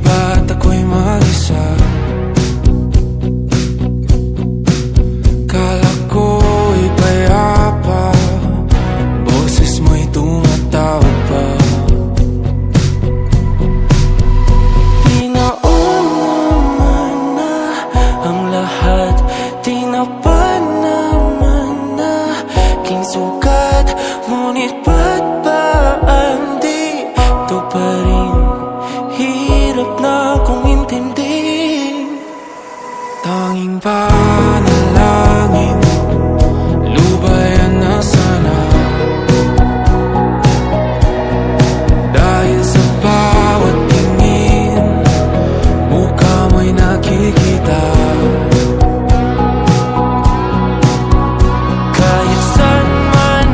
ba't ako'y mag-isa? Kala ko'y payapa, boses mo'y tumatawag pa. Di naman na ang lahat, di na pa naman na king sugat. Ngunit ba't ba di to pa rin? Hirap na kong intindihin. Tanging panalangin, lubayan na sana. Dahil sa bawat tingin, mukha mo'y nakikita. Kahit saan man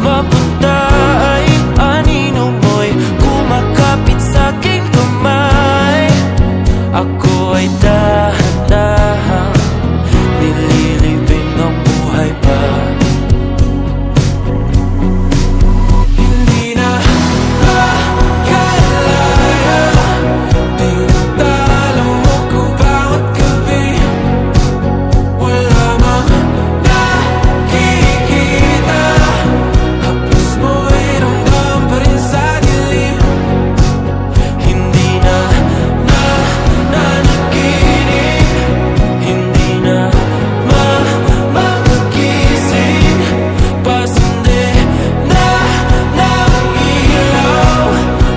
mapunta ay anino mo'y kumakapit sa'king kamay. Ako ay dahan-dahan nililibing ng buhay pa. Hindi na makalaya, tinatalo mo ko bawat gabi. Wala mang nakikita, haplos mo'y ramdam pa rin sa dilim. Hindi na nanaginip, hindi na makagising. Pasindi na ng ilaw,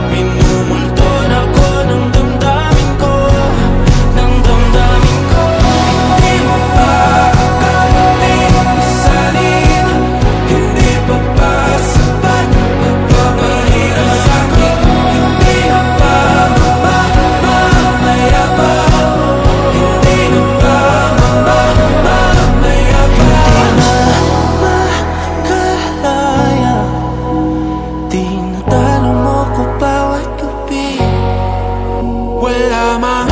minumulton ako ng damdamin ko, ng damdamin ko. Hindi mo pa karating salin, hindi pa ba sapat magpapahirap sa'kin? Hindi na ba mamamayabang? Hindi na ba mamamayabang? Makalaya, tinatalo mo ko bawat gabi. Wala man